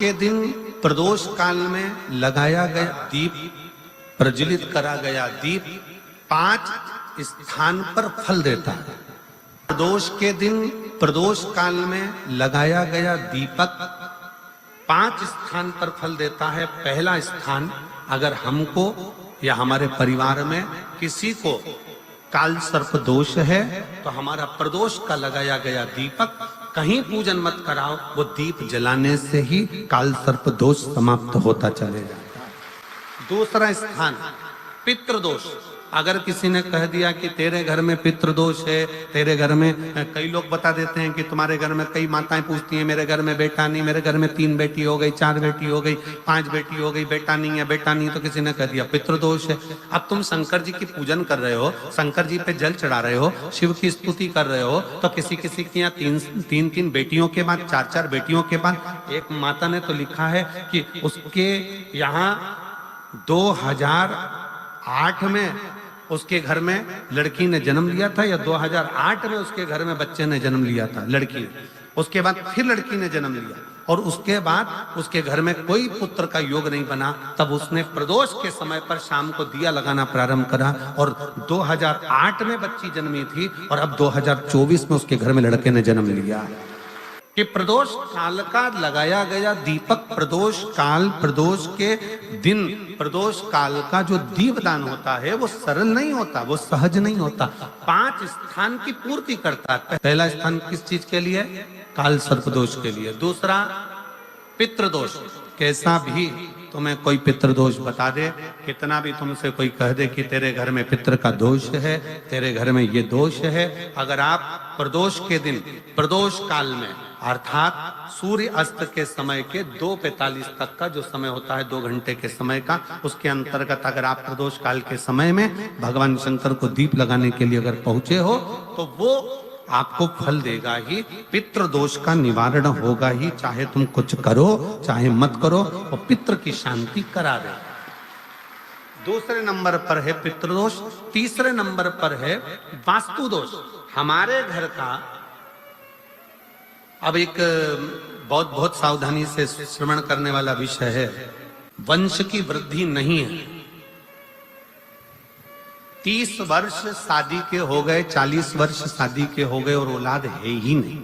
के दिन प्रदोष काल में लगाया गया दीप, प्रज्वलित करा गया दीप 5 स्थान पर फल देता है। प्रदोष के दिन प्रदोष काल में लगाया गया दीपक 5 स्थान पर फल देता है। पहला स्थान, अगर हमको या हमारे परिवार में किसी को काल सर्प दोष है तो हमारा प्रदोष का लगाया गया दीपक कहीं पूजन मत कराओ, वो दीप जलाने से ही काल सर्प दोष समाप्त होता चले जाता है। दूसरा स्थान, पितृदोष। अगर किसी ने कह दिया कि तेरे घर में पितृदोष है, तेरे घर में, कई लोग बता देते हैं कि तुम्हारे घर में, कई माताएं पूछती हैं मेरे घर में बेटा नहीं, मेरे घर में 3 बेटी हो गई, 4 बेटी हो गई, 5 बेटी हो गई, बेटा नहीं है, बेटा नहीं, तो किसी ने कह दिया पितृदोष है। अब तुम शंकर जी की पूजन कर रहे हो, शंकर जी पे जल चढ़ा रहे हो, शिव की स्तुति कर रहे हो, तो किसी किसी की यहाँ 3 बेटियों के बाद, 4 बेटियों के बाद, एक माता ने तो लिखा है कि उसके यहाँ 2008 में उसके घर में लड़की ने जन्म लिया था, या 2008 में उसके घर में बच्चे ने जन्म लिया था, लड़की ने। उसके बाद फिर लड़की ने जन्म लिया और उसके बाद उसके घर में कोई पुत्र का योग नहीं बना। तब उसने प्रदोष के समय पर शाम को दिया लगाना प्रारंभ करा और 2008 में बच्ची जन्मी थी और अब 2024 में उसके घर में लड़के ने जन्म लिया। कि प्रदोष काल का लगाया गया दीपक, प्रदोष काल, प्रदोष के दिन, प्रदोष काल का जो दीपदान होता है वो सरल नहीं होता, वो सहज नहीं होता। 5 स्थान की पूर्ति करता है। पहला स्थान किस चीज के लिए? काल सर्प दोष के लिए। दूसरा पितृदोष। कैसा भी तुम्हें कोई पितृदोष बता दे, कितना भी तुमसे कोई कह दे कि तेरे घर में पितृ का दोष है, तेरे घर में ये दोष है, अगर आप प्रदोष के दिन, प्रदोष काल में, अर्थात सूर्य अस्त के समय के 2:45 तक का जो समय होता है, 2 घंटे के समय का, उसके अंतर्गत अगर आप प्रदोष काल के समय में भगवान शंकर को दीप लगाने के लिए अगर पहुंचे हो तो वो आपको फल देगा ही, पितृदोष का निवारण होगा ही, चाहे तुम कुछ करो चाहे मत करो, और पितृ की शांति करा दे। दूसरे नंबर पर है पितृदोष। तीसरे नंबर पर है वास्तु दोष। हमारे घर का, अब एक बहुत सावधानी से श्रवण करने वाला विषय है, वंश की वृद्धि नहीं है। 30 वर्ष शादी के हो गए, 40 वर्ष शादी के हो गए और औलाद है ही नहीं।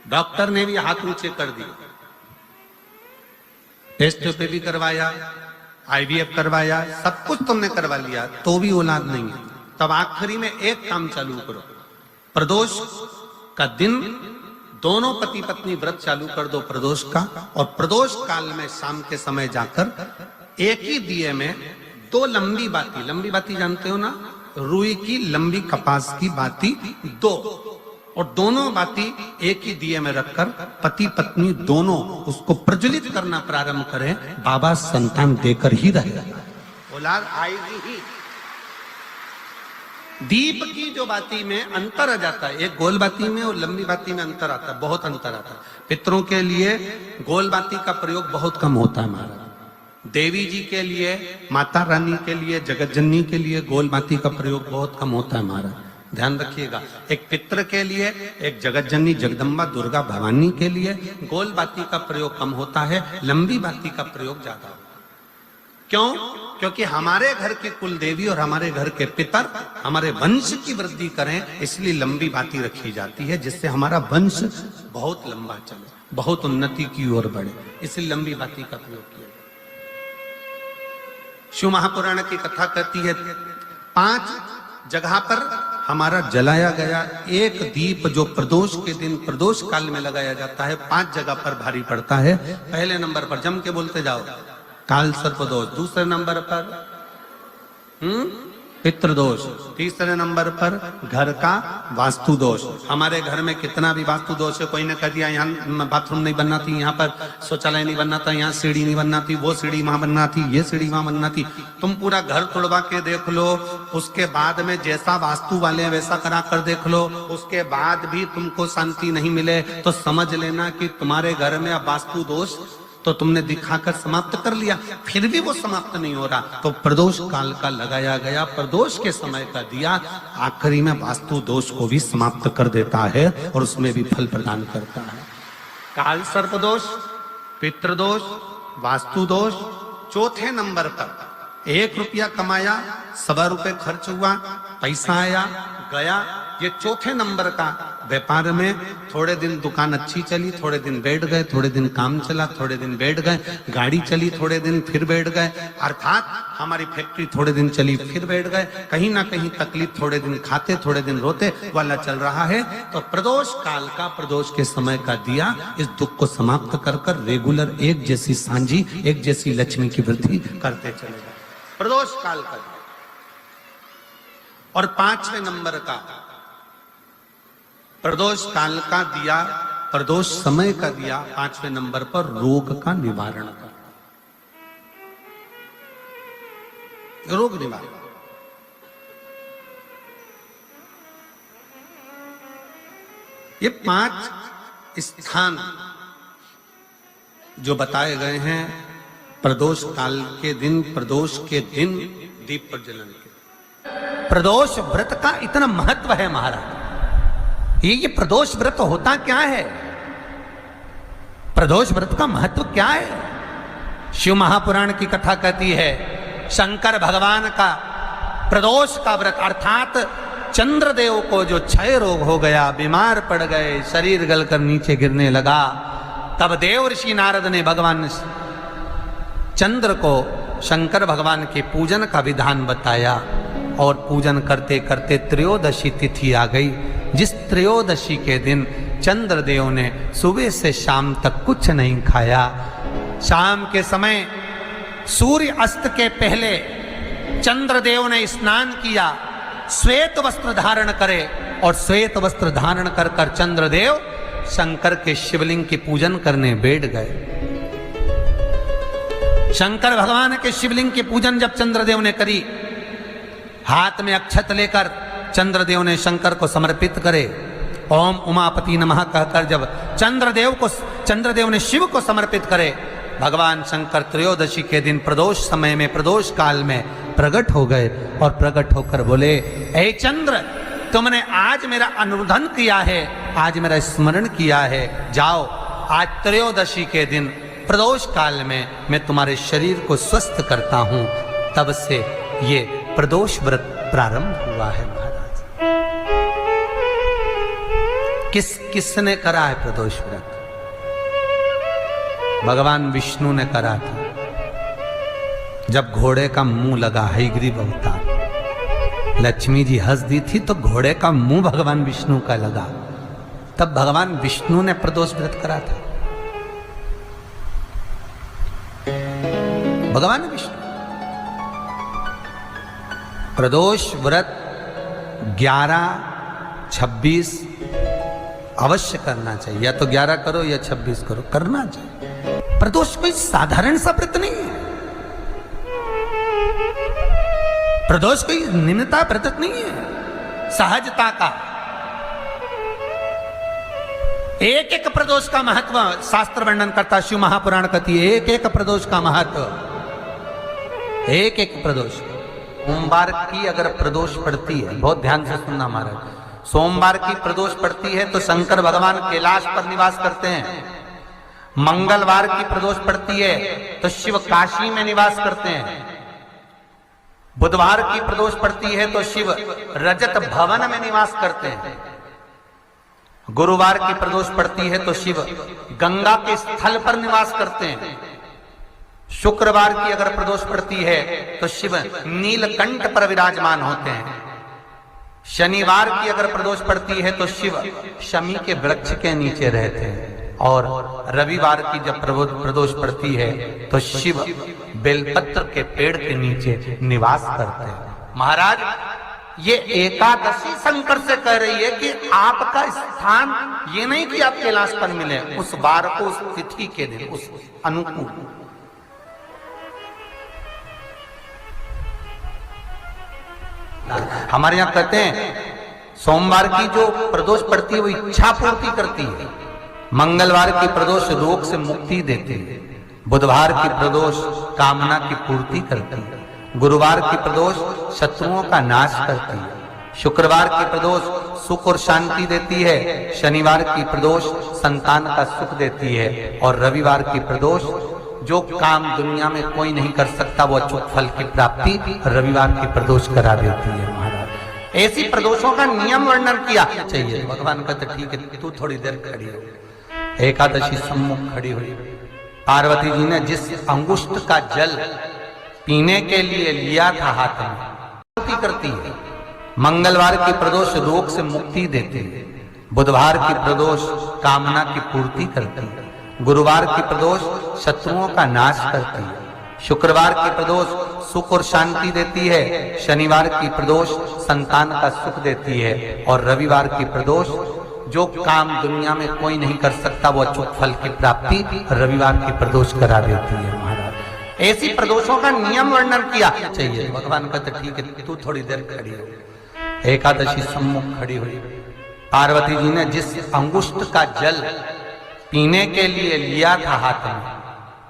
डॉक्टर ने भी हाथ ऊंचे कर दिए, टेस्ट पे भी करवाया, IVF करवाया, सब कुछ तुमने करवा लिया, तो भी औलाद नहीं है। तब आखिरी में एक काम चालू करो, प्रदोष का दिन दोनों पति पत्नी व्रत चालू कर दो प्रदोष का, और प्रदोष काल में शाम के समय जाकर एक ही दिए में 2 लंबी बाती जानते हो ना, रुई की लंबी कपास की बाती 2, और दोनों बाती एक ही दिए में रखकर पति पत्नी दोनों उसको प्रज्वलित करना प्रारंभ करें। बाबा संतान देकर ही रहेगा, औलाद आएगी ही। दीप की जो बाती में अंतर आ जाता है, एक गोल बाती में और लंबी बाती में अंतर आता है, बहुत अंतर आता है। पितरों के लिए गोल बाती का प्रयोग बहुत कम होता है महाराज। देवी जी के लिए, माता रानी के लिए, जगत जननी के लिए गोल बाती का प्रयोग बहुत कम होता है महाराज, ध्यान रखिएगा। एक पितृ के लिए, एक जगत जननी जगदम्बा दुर्गा भवानी के लिए गोल बाती का प्रयोग कम होता है, लंबी बाती का प्रयोग ज्यादा होता है। क्यों? क्योंकि हमारे घर की कुल देवी और हमारे घर के पितर हमारे वंश की वृद्धि करें, इसलिए लंबी बाती रखी जाती है, जिससे हमारा वंश बहुत लंबा चले, बहुत उन्नति की ओर बढ़े, इसलिए लंबी बाती का प्रयोग किया। शिव महापुराण की कथा कहती है 5 जगह पर हमारा जलाया गया एक दीप जो प्रदोष के दिन प्रदोष काल में लगाया जाता है, 5 जगह पर भारी पड़ता है। पहले नंबर पर जम के बोलते जाओ, काल सर्प दोष। दूसरे नंबर पर पितृदोष। तीसरे नंबर पर घर का वास्तु दोष। हमारे घर में कितना भी वास्तु दोष है, कोई ने कह दिया यहाँ बाथरूम नहीं बनना थी, यहाँ पर शौचालय नहीं बनना था, यहाँ सीढ़ी नहीं बनना थी, वो सीढ़ी वहां बनना थी, ये सीढ़ी वहां बनना थी। तुम पूरा घर तोड़वा के देख लो, उसके बाद में जैसा वास्तु वाले वैसा करा कर देख लो, उसके बाद भी तुमको शांति नहीं मिले तो समझ लेना कि तुम्हारे घर में अब वास्तु दोष तो तुमने दिखाकर समाप्त कर लिया, फिर भी वो समाप्त नहीं हो रहा, तो प्रदोष काल का लगाया गया प्रदोष के समय का दिया आखिरी में वास्तु दोष को भी समाप्त कर देता है और उसमें भी फल प्रदान करता है। काल सर्प दोष, पितृदोष, वास्तु दोष। चौथे नंबर पर 1 रुपया कमाया, 1.25 रुपये खर्च हुआ, पैसा आया गया। ये चौथे नंबर का व्यापार में थोड़े दिन दुकान अच्छी चली, थोड़े दिन बैठ गए, थोड़े दिन काम चला, थोड़े दिन बैठ गए, गाड़ी चली, थोड़े दिन फिर बैठ गए, अर्थात हमारी फैक्ट्री थोड़े दिन चली फिर बैठ गए। कहीं ना कहीं तकलीफ, थोड़े दिन खाते थोड़े दिन रोते वाला चल रहा है। तो प्रदोष काल का, प्रदोष के समय का दिया इस दुख को समाप्त कर कर रेगुलर एक जैसी सांझी, एक जैसी लक्ष्मी की वृद्धि करते चले गए। प्रदोष काल का। और 5वें नंबर का प्रदोष काल का दिया, प्रदोष समय का दिया 5वें नंबर पर रोग का निवारण का, रोग निवारण। ये 5 स्थान जो बताए गए हैं प्रदोष काल के दिन, प्रदोष के दिन दीप प्रज्वलन के। प्रदोष व्रत का इतना महत्व है महाराज। ये प्रदोष व्रत होता क्या है? प्रदोष व्रत का महत्व क्या है? शिव महापुराण की कथा कहती है शंकर भगवान का प्रदोष का व्रत, अर्थात चंद्रदेव को जो क्षय रोग हो गया, बीमार पड़ गए, शरीर गलकर नीचे गिरने लगा, तब देव ऋषि नारद ने भगवान चंद्र को शंकर भगवान के पूजन का विधान बताया। और पूजन करते करते त्रयोदशी तिथि आ गई, जिस त्रयोदशी के दिन चंद्रदेव ने सुबह से शाम तक कुछ नहीं खाया। शाम के समय सूर्य अस्त के पहले चंद्रदेव ने स्नान किया, श्वेत वस्त्र धारण करे, और श्वेत वस्त्र धारण कर कर चंद्रदेव शंकर के शिवलिंग की पूजन करने बैठ गए। शंकर भगवान के शिवलिंग की पूजन जब चंद्रदेव ने करी, हाथ में अक्षत लेकर चंद्रदेव ने शंकर को समर्पित करे। ओम उमापति नमः कहकर जब चंद्रदेव ने शिव को समर्पित करे, भगवान शंकर त्रयोदशी के दिन प्रदोष समय में, प्रदोष काल में प्रकट हो गए। और प्रकट होकर बोले, ऐ चंद्र, तुमने आज मेरा अनुरोधन किया है, आज मेरा स्मरण किया है, जाओ आज त्रयोदशी के दिन प्रदोष काल में मैं तुम्हारे शरीर को स्वस्थ करता हूं। तब से ये प्रदोष व्रत प्रारंभ हुआ है महाराज। किसने करा है प्रदोष व्रत? भगवान विष्णु ने करा था। जब घोड़े का मुंह लगा, हयग्रीव अवतार, लक्ष्मी जी हंस दी थी तो घोड़े का मुंह भगवान विष्णु का लगा, तब भगवान विष्णु ने प्रदोष व्रत करा था। भगवान विष्णु प्रदोष व्रत 11, 26 अवश्य करना चाहिए। या तो 11 करो या 26 करो, करना चाहिए। प्रदोष कोई साधारण सा व्रत नहीं है। प्रदोष कोई निम्नता व्रत नहीं है, सहजता का। एक एक प्रदोष का महत्व शास्त्र वर्णन करता, शिव महापुराण कहती है एक एक प्रदोष का महत्व, एक एक प्रदोष। सोमवार की अगर प्रदोष पड़ती है, बहुत ध्यान से सुनना महाराज, सोमवार की प्रदोष पड़ती है तो शंकर भगवान कैलाश पर निवास करते हैं। मंगलवार की प्रदोष पड़ती है तो शिव काशी में निवास करते हैं। बुधवार की प्रदोष पड़ती है तो शिव रजत भवन में निवास करते हैं। गुरुवार की प्रदोष पड़ती है तो शिव गंगा के स्थल पर निवास करते हैं। शुक्रवार की अगर प्रदोष पड़ती है तो शिव नीलकंठ पर विराजमान होते हैं। शनिवार की अगर प्रदोष पड़ती है तो शिव शमी के वृक्ष के नीचे रहते हैं। और रविवार की जब प्रदोष पड़ती है तो शिव बेलपत्र के पेड़ के नीचे निवास करते हैं। महाराज, ये एकादशी शंकर से कह रही है कि आपका स्थान ये नहीं कि आप कैलाश पर मिले, उस बार को, उस तिथि के दिन, उस अनुकूल। हमारे यहां कहते हैं सोमवार की जो प्रदोष पड़ती है वो इच्छा पूर्ति करती है। मंगलवार की प्रदोष रोग से मुक्ति देती है। बुधवार की प्रदोष कामना की पूर्ति करती है। गुरुवार की प्रदोष शत्रुओं का नाश करती है। शुक्रवार की प्रदोष सुख और शांति देती है, शनिवार की प्रदोष संतान का सुख देती है, और रविवार की प्रदोष जो काम दुनिया में कोई नहीं कर सकता वो अचूक फल की प्राप्ति रविवार की प्रदोष करा देती है। महाराज ऐसी प्रदोषों का नियम वर्णन किया चाहिए। भगवान कहते ठीक है तू थोड़ी देर खड़ी हो। एकादशी सम्मुख खड़ी हुई, पार्वती जी ने जिस अंगुष्ठ का जल पीने के लिए लिया था हाथ में करती है। मंगलवार की प्रदोष रोग से मुक्ति देती है, बुधवार की प्रदोष कामना की पूर्ति करती है, गुरुवार की प्रदोष शत्रुओं का नाश करती है, शुक्रवार की प्रदोष सुख और शांति देती है, शनिवार की प्रदोष संतान का सुख देती है, और रविवार की प्रदोष जो काम दुनिया में कोई नहीं कर सकता वो अचूक फल की प्राप्ति रविवार की प्रदोष करा देती है। महाराज ऐसी प्रदोषों का नियम वर्णन किया चाहिए। भगवान कहते ठीक है तू थोड़ी देर खड़ी हो। एकादशी सम्मुख खड़ी हुई, पार्वती जी ने जिस अंगुष्ठ का जल पीने के लिए लिया था हाथ में,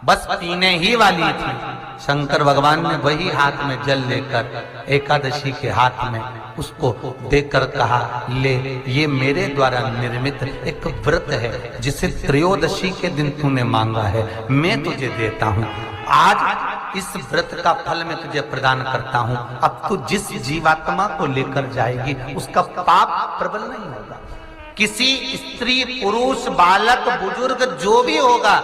बस पीने ही वाली थी, शंकर भगवान ने वही हाथ में जल लेकर एकादशी के हाथ में उसको देकर कहा ले, ये मेरे द्वारा निर्मित एक व्रत है जिसे त्रयोदशी के दिन तूने मांगा है, मैं तुझे देता हूँ। आज इस व्रत का फल मैं तुझे प्रदान करता हूँ। अब तू जिस जीवात्मा को लेकर जाएगी उसका पाप प्रबल नहीं होगा। किसी स्त्री पुरुष बालक बुजुर्ग जो भी होगा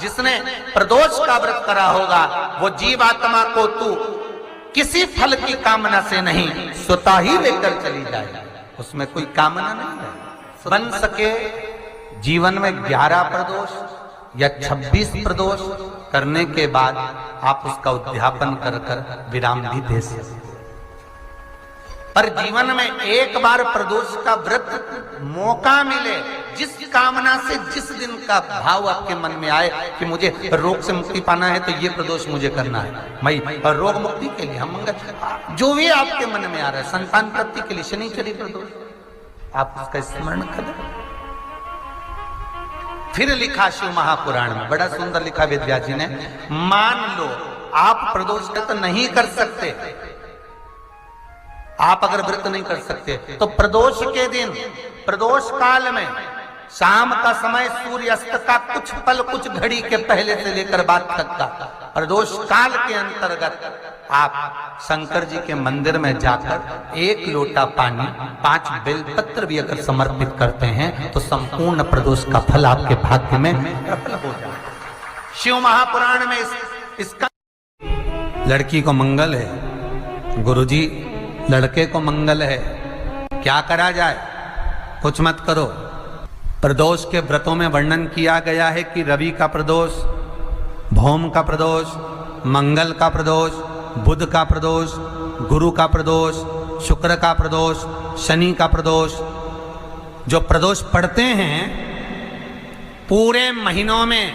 जिसने प्रदोष का व्रत करा होगा वो जीवात्मा को तू किसी फल की कामना से नहीं स्वतः ही लेकर चली जाए। उसमें कोई कामना नहीं है। बन सके जीवन में 11 प्रदोष या 26 प्रदोष करने के बाद आप उसका उद्यापन कर कर विराम भी दे सकते, पर जीवन में एक बार प्रदोष का व्रत मौका मिले, जिस कामना से जिस दिन का भाव आपके मन में आए कि मुझे रोग से मुक्ति पाना है तो ये प्रदोष मुझे करना है, मैं रोग मुक्ति के लिए हम मंगल जो भी आपके मन में आ रहा है, संतान प्राप्ति के लिए शनिचरी प्रदोष आप उसका स्मरण करें। फिर लिखा शिव महापुराण में, बड़ा सुंदर लिखा वेदव्यास जी ने, मान लो आप प्रदोष का तो नहीं कर सकते, आप अगर व्रत नहीं कर सकते तो प्रदोष के दिन प्रदोष काल में शाम का समय सूर्य अस्त का कुछ पल कुछ घड़ी के पहले से लेकर बाद तक का प्रदोष काल के अंतर्गत आप शंकर जी के मंदिर में जाकर 1 लोटा पानी 5 बेलपत्र भी अगर समर्पित करते हैं तो संपूर्ण प्रदोष का फल आपके भाग्य में प्रबल हो जाए। शिव महापुराण में इसका लड़की को मंगल है, गुरुजी लड़के को मंगल है, क्या करा जाए? कुछ मत करो। प्रदोष के व्रतों में वर्णन किया गया है कि रवि का प्रदोष, भौम का प्रदोष, मंगल का प्रदोष, बुध का प्रदोष, गुरु का प्रदोष, शुक्र का प्रदोष, शनि का प्रदोष। जो प्रदोष पढ़ते हैं पूरे महीनों में,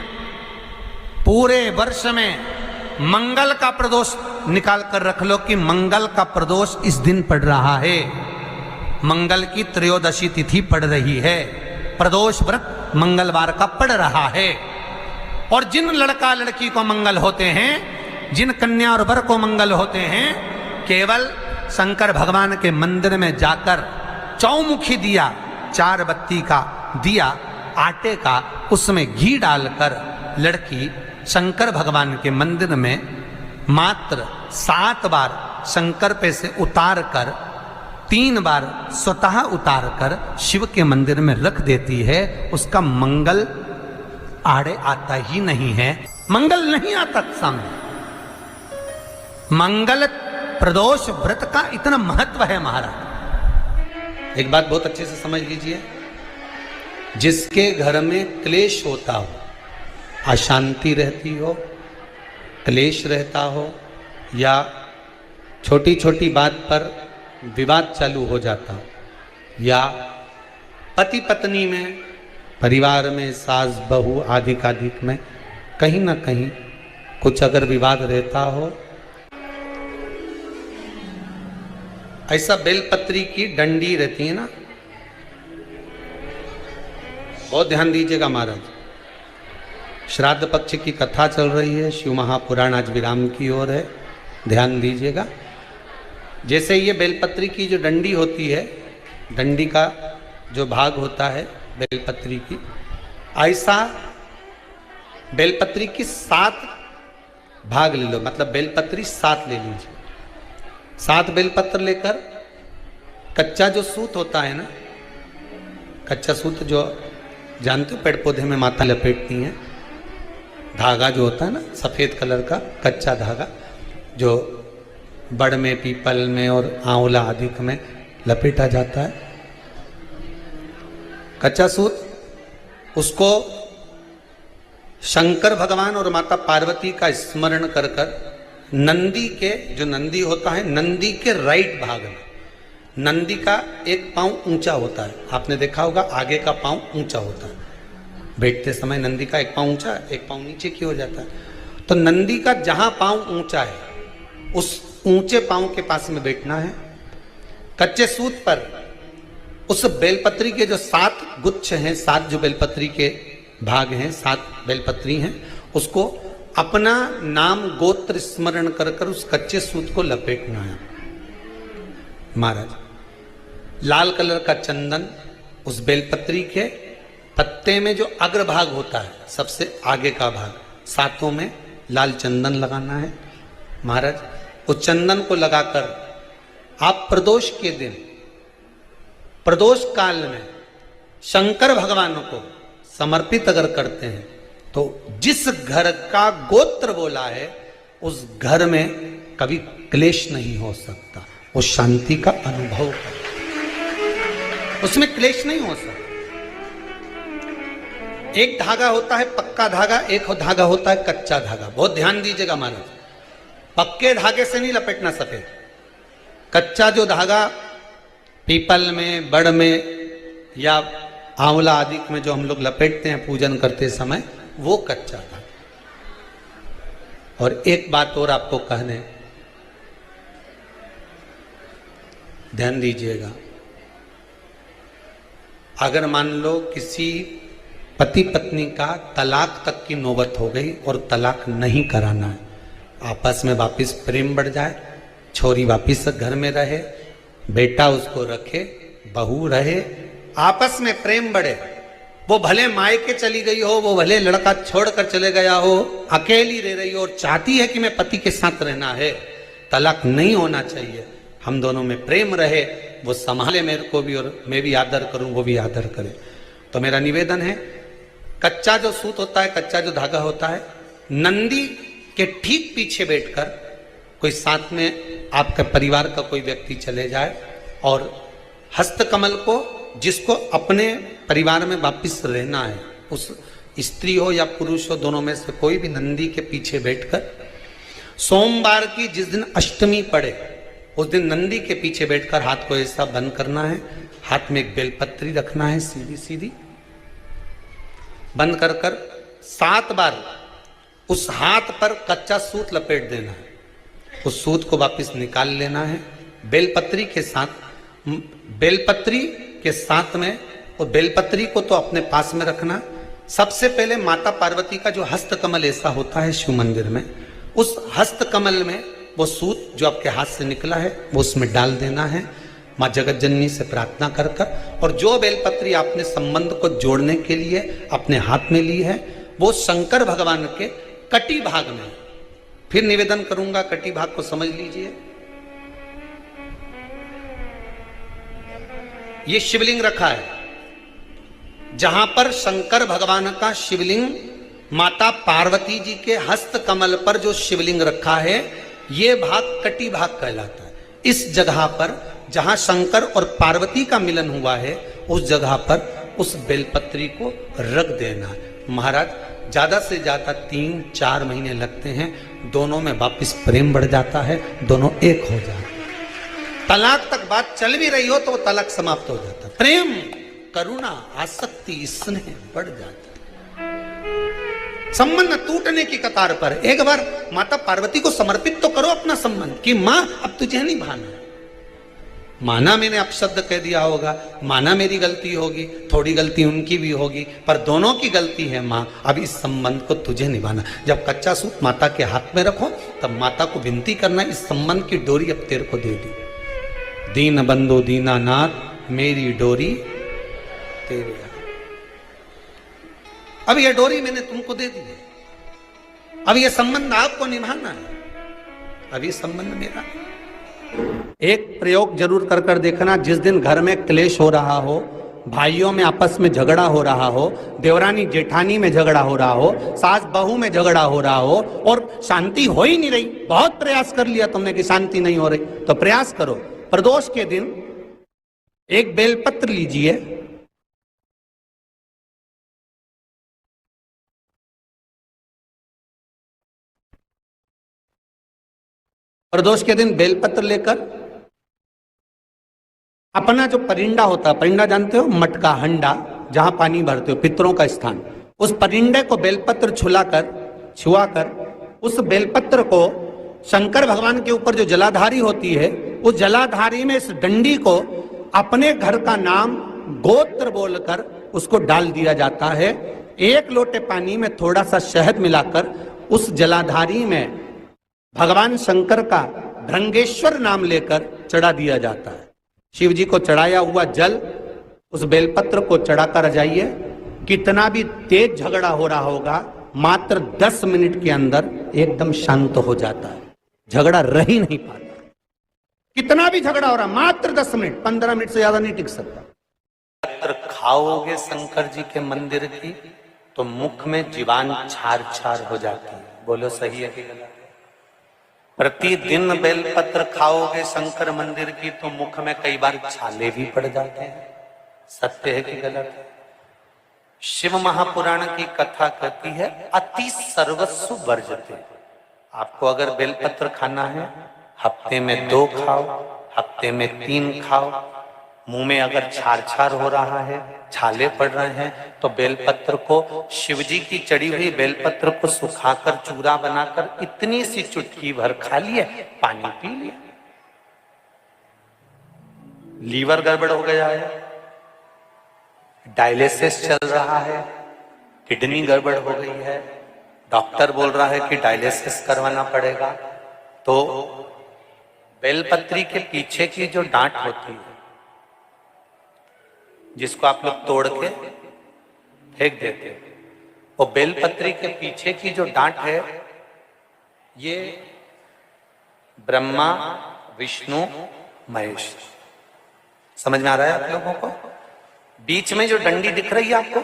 पूरे वर्ष में मंगल का प्रदोष निकाल कर रख लो कि मंगल का प्रदोष इस दिन पड़ रहा है, मंगल की त्रयोदशी तिथि पड़ रही है, प्रदोष व्रत मंगलवार का पड़ रहा है। और जिन लड़का लड़की को मंगल होते हैं, जिन कन्या और वर को मंगल होते हैं, केवल शंकर भगवान के मंदिर में जाकर चौमुखी दिया, 4 बत्ती का दिया आटे का, उसमें घी डालकर लड़की शंकर भगवान के मंदिर में मात्र 7 बार शंकर पे से उतार कर 3 बार स्वतः उतार कर शिव के मंदिर में रख देती है। उसका मंगल आड़े आता ही नहीं है, मंगल नहीं आता सामने। मंगल प्रदोष व्रत का इतना महत्व है महाराज। एक बात बहुत अच्छे से समझ लीजिए, जिसके घर में क्लेश होता हो, अशांति रहती हो, क्लेश रहता हो, या छोटी छोटी बात पर विवाद चालू हो जाता हो, या पति पत्नी में, परिवार में, सास बहू आदि में कहीं ना कहीं कुछ अगर विवाद रहता हो, ऐसा बेलपत्री की डंडी रहती है ना, बहुत ध्यान दीजिएगा महाराज। श्राद्ध पक्ष की कथा चल रही है, शिव महापुराण आज विराम की ओर है, ध्यान दीजिएगा। जैसे ये बेलपत्री की जो डंडी होती है, डंडी का जो भाग होता है बेलपत्री की, ऐसा बेलपत्री की 7 भाग ले लो, मतलब बेलपत्री 7 ले लीजिए। 7 बेलपत्र लेकर कच्चा जो सूत होता है ना, कच्चा सूत जो जानते हो पेड़ पौधे में माता लपेटती हैं, धागा जो होता है ना सफेद कलर का कच्चा धागा, जो बड़ में, पीपल में और आंवला आदि में लपेटा जाता है, कच्चा सूत, उसको शंकर भगवान और माता पार्वती का स्मरण कर कर नंदी के, जो नंदी होता है, नंदी के राइट भाग में, नंदी का एक पांव ऊंचा होता है, आपने देखा होगा आगे का पांव ऊंचा होता है, बैठते समय नंदी का एक पांव ऊंचा, एक पांव नीचे की हो जाता है। तो नंदी का जहां पांव ऊंचा है उस ऊंचे पांव के पास में बैठना है। कच्चे सूत पर उस बेलपत्री के जो 7 गुच्छ हैं, 7 जो बेलपत्री के भाग हैं, 7 बेलपत्री हैं, उसको अपना नाम गोत्र स्मरण कर कर उस कच्चे सूत को लपेटना है। महाराज लाल कलर का चंदन उस बेलपत्री के पत्ते में जो अग्रभाग होता है, सबसे आगे का भाग, 7 में लाल चंदन लगाना है। महाराज उस चंदन को लगाकर आप प्रदोष के दिन, प्रदोष काल में शंकर भगवान को समर्पित अगर करते हैं तो जिस घर का गोत्र बोला है उस घर में कभी क्लेश नहीं हो सकता, वो शांति का अनुभव कर, उसमें क्लेश नहीं हो सकता। एक धागा होता है पक्का धागा, एक धागा होता है कच्चा धागा। बहुत ध्यान दीजिएगा महाराज, पक्के धागे से नहीं लपेटना सफेद, कच्चा जो धागा पीपल में, बड़ में या आंवला आदि में जो हम लोग लपेटते हैं पूजन करते समय, वो कच्चा धागा। और एक बात और आपको कहने, ध्यान दीजिएगा, अगर मान लो किसी पति पत्नी का तलाक तक की नौबत हो गई और तलाक नहीं कराना है, आपस में वापिस प्रेम बढ़ जाए, छोरी वापिस घर में रहे, बेटा उसको रखे, बहू रहे, आपस में प्रेम बढ़े, वो भले मायके चली गई हो, वो भले लड़का छोड़कर चले गया हो, अकेली रह रही हो और चाहती है कि मैं पति के साथ रहना है, तलाक नहीं होना चाहिए, हम दोनों में प्रेम रहे, वो संभाले मेरे को भी और मैं भी आदर करूं, वो भी आदर करे। तो मेरा निवेदन है, कच्चा जो सूत होता है, कच्चा जो धागा होता है, नंदी के ठीक पीछे बैठकर कोई साथ में आपके परिवार का कोई व्यक्ति चले जाए और हस्तकमल को, जिसको अपने परिवार में वापिस रहना है, उस स्त्री हो या पुरुष हो, दोनों में से कोई भी नंदी के पीछे बैठकर सोमवार की जिस दिन अष्टमी पड़े उस दिन नंदी के पीछे बैठकर हाथ को ऐसा बंद करना है, हाथ में एक बेलपत्री रखना है, सीधी सीधी बंद कर कर 7 बार उस हाथ पर कच्चा सूत लपेट देना है, उस सूत को वापस निकाल लेना है बेलपत्री के साथ, बेलपत्री के साथ में, और बेलपत्री को तो अपने पास में रखना। सबसे पहले माता पार्वती का जो हस्तकमल ऐसा होता है शिव मंदिर में, उस हस्तकमल में वो सूत जो आपके हाथ से निकला है वो उसमें डाल देना है, माँ जगत जननी से प्रार्थना कर कर, और जो बेलपत्री आपने संबंध को जोड़ने के लिए अपने हाथ में ली है वो शंकर भगवान के कटी भाग में, फिर निवेदन करूंगा कटी भाग को समझ लीजिए। ये शिवलिंग रखा है, जहां पर शंकर भगवान का शिवलिंग, माता पार्वती जी के हस्त कमल पर जो शिवलिंग रखा है, ये भाग कटी भाग कहलाता है। इस जगह पर जहां शंकर और पार्वती का मिलन हुआ है, उस जगह पर उस बेलपत्री को रख देना है। महाराज ज्यादा से ज्यादा 3-4 महीने लगते हैं, दोनों में वापिस प्रेम बढ़ जाता है, दोनों एक हो जाते हैं। तलाक तक बात चल भी रही हो तो वो तलाक समाप्त हो जाता है, प्रेम, करुणा, आसक्ति, स्नेह बढ़ जाता है। संबंध टूटने की कतार पर एक बार माता पार्वती को समर्पित तो करो अपना संबंध कि मां अब तुझे नहीं भाना, माना मैंने अपशब्द कह दिया होगा, माना मेरी गलती होगी, थोड़ी गलती उनकी भी होगी, पर दोनों की गलती है माँ, अब इस संबंध को तुझे निभाना। जब कच्चा सूत माता के हाथ में रखो तब माता को विनती करना, इस संबंध की डोरी अब तेरे को दे दी। दीन बंधु दीनानाथ मेरी डोरी तेरे हाथ। अब ये डोरी मैंने तुमको दे दी है, अब ये संबंध आपको निभाना है, अब ये संबंध मेरा। एक प्रयोग जरूर कर कर देखना, जिस दिन घर में क्लेश हो रहा हो, भाइयों में आपस में झगड़ा हो रहा हो, देवरानी जेठानी में झगड़ा हो रहा हो, सास बहू में झगड़ा हो रहा हो और शांति हो ही नहीं रही, बहुत प्रयास कर लिया तुमने कि शांति नहीं हो रही, तो प्रयास करो, प्रदोष के दिन एक बेलपत्र लीजिए, प्रदोष के दिन बेलपत्र लेकर अपना जो परिंडा होता है, परिंडा जानते हो, मटका हंडा जहां पानी भरते हो, पितरों का स्थान, उस परिंडे को बेलपत्र छुआकर उस बेलपत्र को शंकर भगवान के ऊपर जो जलाधारी होती है, उस जलाधारी में इस डंडी को अपने घर का नाम गोत्र बोलकर उसको डाल दिया जाता है। एक लोटे पानी में थोड़ा सा शहद मिलाकर उस जलाधारी में भगवान शंकर का भृंगेश्वर नाम लेकर चढ़ा दिया जाता है। शिव जी को चढ़ाया हुआ जल उस बेलपत्र को चढ़ाकर जाइए, कितना भी तेज झगड़ा हो रहा होगा, मात्र 10 मिनट के अंदर एकदम शांत हो जाता है, झगड़ा रह ही नहीं पाता। कितना भी झगड़ा हो रहा, मात्र 10 मिनट, 15 मिनट से ज्यादा नहीं टिक सकता। पत्र खाओगे शंकर जी के मंदिर की तो मुख में जीवान छार छार हो जाती है। बोलो सही है कि गलत? प्रतिदिन बेलपत्र खाओगे शंकर मंदिर की तो मुख में कई बार छाले भी पड़ जाते हैं। सत्य है कि गलत है? शिव महापुराण की कथा कहती है अति सर्वस्व वर्जते। आपको अगर बेलपत्र खाना है, हफ्ते में 2 खाओ, हफ्ते में 3 खाओ। मुंह में अगर छार छार हो रहा है, छाले पड़ रहे हैं, तो बेलपत्र को, शिव जी की चढ़ी हुई बेलपत्र को सुखाकर चूरा बनाकर इतनी सी चुटकी भर खा लिया, पानी पी लिया। लीवर गड़बड़ हो गया है, डायलिसिस चल रहा है, किडनी गड़बड़ हो गई है, डॉक्टर बोल रहा है कि डायलिसिस करवाना पड़ेगा, तो बेलपत्री के पीछे की जो डांट होती है, जिसको आप लोग तोड़ के फेंक देते हैं, वो बेलपत्री के पीछे की जो डांट है, ये ब्रह्मा विष्णु महेश। समझ में आ रहा है आप लोगों को? बीच में जो डंडी दिख रही है आपको,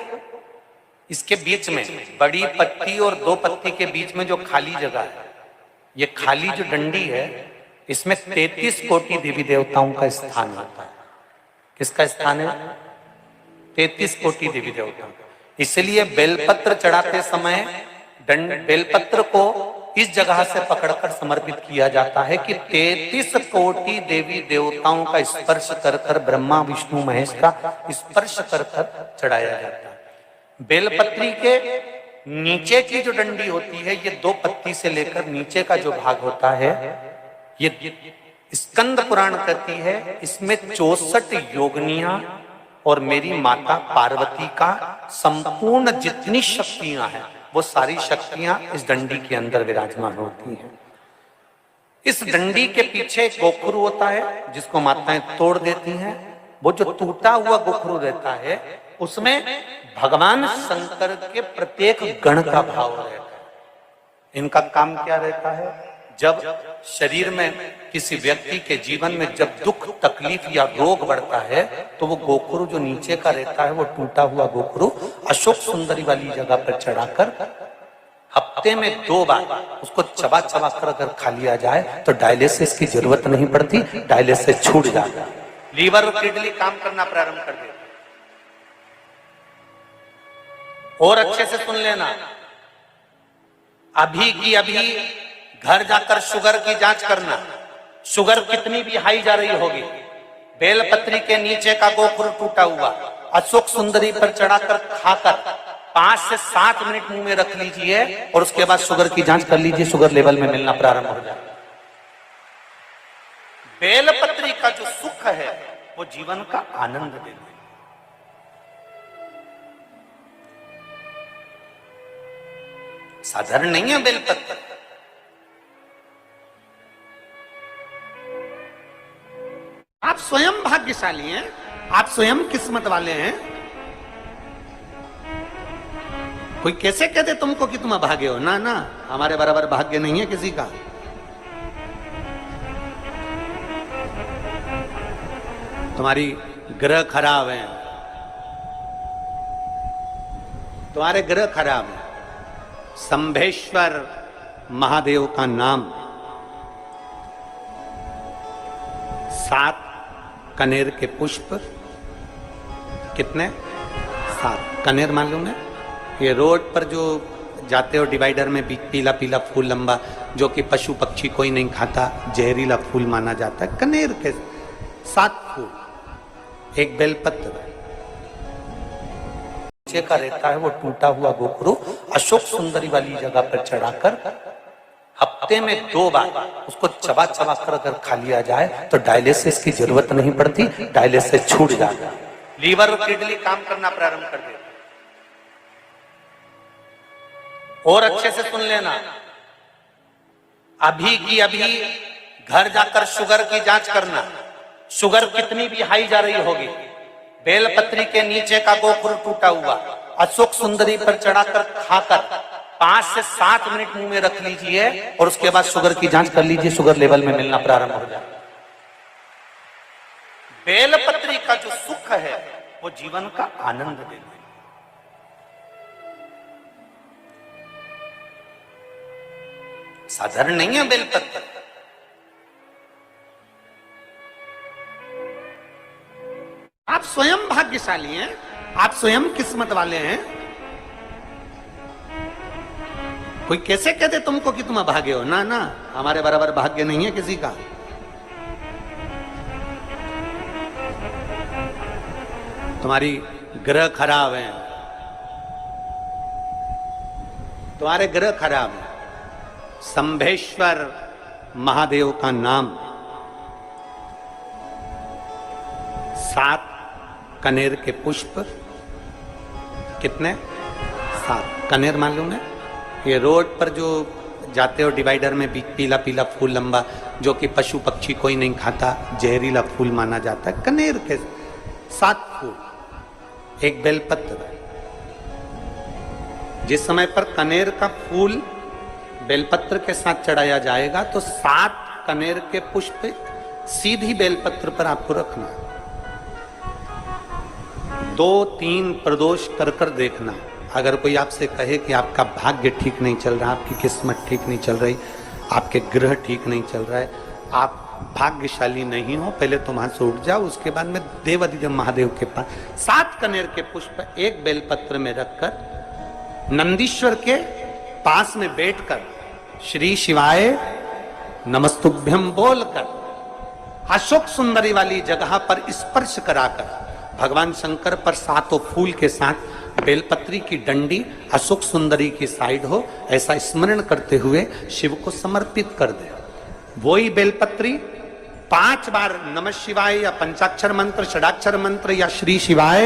इसके बीच में बड़ी पत्ती और 2 पत्ती के बीच में जो खाली जगह है, ये खाली जो डंडी है, इसमें 33 कोटि देवी देवताओं का स्थान होता है। किसका स्थान है? 33 कोटि देवी देवता। इसलिए बेलपत्र चढ़ाते समय बेलपत्र को इस जगह से पकड़कर समर्पित किया जाता है कि 33 कोटि देवी देवताओं का स्पर्श कर कर, ब्रह्मा विष्णु महेश का स्पर्श कर कर चढ़ाया जाता है। बेलपत्री के नीचे की जो डंडी होती है, ये 2 पत्ती से लेकर नीचे का जो भाग होता है, ये स्कंद पुराण कहती है, इसमें 64 योगनियां और मेरी माता पार्वती का संपूर्ण जितनी शक्तियां हैं, वो सारी शक्तियां इस डंडी के अंदर विराजमान होती हैं। इस डंडी के पीछे गोखरू होता है, जिसको माताएं तोड़ देती हैं। वो जो टूटा हुआ गोखरू रहता है, उसमें भगवान शंकर के प्रत्येक गण का भाव रहता है। इनका काम क्या रहता है? जब शरीर में किसी व्यक्ति के जीवन में जब दुख तकलीफ या रोग बढ़ता है, तो वो गोखरू जो नीचे का रहता है, वो टूटा हुआ गोखरू अशोक सुंदरी वाली जगह पर चढ़ाकर हफ्ते में 2 बार उसको चबा चबा कर अगर खा लिया जाए तो डायलिसिस की जरूरत नहीं पड़ती, डायलिसिस छूट जाता है, लीवर और किडनी काम करना प्रारंभ कर देते। और अच्छे से सुन लेना, अभी की अभी घर जाकर शुगर की जांच करना। शुगर कितनी भी हाई जा रही होगी, बेलपत्री के नीचे का गोखरू टूटा हुआ अशोक सुंदरी पर चढ़ाकर खाकर 5 से 7 मिनट मुंह में रख लीजिए और उसके बाद शुगर की जांच कर लीजिए, शुगर लेवल में मिलना प्रारंभ हो जाए। बेलपत्री का जो सुख है वो जीवन का आनंद देना है। साधारण नहीं है बेलपत्र। आप स्वयं भाग्यशाली हैं आप स्वयं किस्मत वाले हैं। कोई कैसे कह दे तुमको कि तुम अभागे हो? ना ना, हमारे बराबर भाग्य नहीं है किसी का। तुम्हारी ग्रह खराब है, तुम्हारे ग्रह खराब है। संभेश्वर महादेव का नाम 7 कनेर के पुष्प, कितने? 7 कनेर मालूम है? ये रोड पर जो जाते हो डिवाइडर में पीला पीला फूल लंबा, जो कि पशु पक्षी कोई नहीं खाता, जहरीला फूल माना जाता है। कनेर के 7 फूल, एक बेलपत्र नीचे का रहता है, वो टूटा हुआ गोखरू अशोक सुंदरी वाली जगह पर चढ़ाकर हफ्ते में 2 बार उसको चबा चबा कर अगर खा लिया जाए तो डायलिसिस की जरूरत नहीं पड़ती, डायलिसिस छूट जाता, लीवर और किडनी काम करना प्रारंभ कर देते। और अच्छे से सुन लेना, अभी की अभी घर जाकर शुगर की जांच करना। शुगर कितनी भी हाई जा रही होगी, बेलपत्री के नीचे का गोखुर टूटा हुआ अशोक सुंदरी पर चढ़ाकर खाकर 5 से 7 मिनट मुंह में रख लीजिए और उसके बाद शुगर की जांच कर लीजिए, शुगर लेवल में मिलना प्रारंभ हो जाए। बेलपत्री का जो सुख है वो जीवन का आनंद देता है। साधारण नहीं है बेलपत्र। आप स्वयं भाग्यशाली हैं, आप स्वयं किस्मत वाले हैं। कोई कैसे कह दे तुमको कि तुम अभागे हो? ना ना, हमारे बराबर भाग्य नहीं है किसी का। तुम्हारी ग्रह खराब है, तुम्हारे ग्रह खराब है। संभेश्वर महादेव का नाम 7 कनेर के पुष्प, कितने? 7 कनेर मालूम है? ये रोड पर जो जाते हो डिवाइडर में पीला पीला फूल लंबा, जो कि पशु पक्षी कोई नहीं खाता, जहरीला फूल माना जाता है। कनेर के 7 फूल, एक बेलपत्र। जिस समय पर कनेर का फूल बेलपत्र के साथ चढ़ाया जाएगा तो 7 कनेर के पुष्प सीधी बेलपत्र पर आपको रखना। 2-3 प्रदोष कर कर देखना। अगर कोई आपसे कहे कि आपका भाग्य ठीक नहीं चल रहा, आपकी किस्मत ठीक नहीं चल रही, आपके ग्रह ठीक नहीं चल रहा है, आप भाग्यशाली नहीं हो, पहले तो वहां से उठ जाओ। उसके बाद में देवाधिदेव महादेव के पास 7 कनेर के पुष्प एक बेलपत्र में रखकर नंदीश्वर के पास में बैठकर श्री शिवाय नमस्तुभ्यम बोलकर अशोक सुंदरी वाली जगह पर स्पर्श कराकर भगवान शंकर पर 7 फूल के साथ बेलपत्री की डंडी अशोक सुंदरी की साइड हो, ऐसा स्मरण करते हुए शिव को समर्पित कर दे। वही बेलपत्री 5 बार नमः शिवाय या पंचाक्षर मंत्र, षडाक्षर मंत्र या श्री शिवाय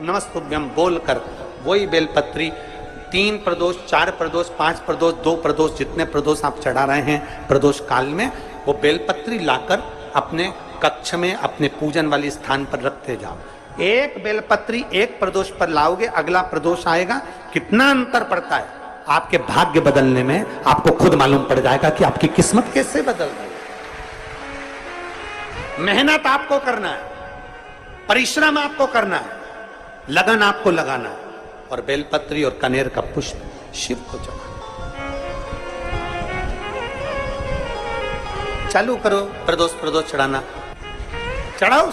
नमस्तुभ्यम बोलकर वही बेलपत्री 3 प्रदोष, 4 प्रदोष, 5 प्रदोष, 2 प्रदोष, जितने प्रदोष आप चढ़ा रहे हैं प्रदोष काल में, वो बेलपत्री लाकर अपने कक्ष में अपने पूजन वाले स्थान पर रखते जाओ। एक बेलपत्री एक प्रदोष पर लाओगे, अगला प्रदोष आएगा, कितना अंतर पड़ता है आपके भाग्य बदलने में, आपको खुद मालूम पड़ जाएगा कि आपकी किस्मत कैसे बदल रही है। मेहनत आपको करना है, परिश्रम आपको करना है, लगन आपको लगाना है, और बेलपत्री और कनेर का पुष्प शिव को चढ़ाना। चालू करो प्रदोष चढ़ाना, चढ़ाओ।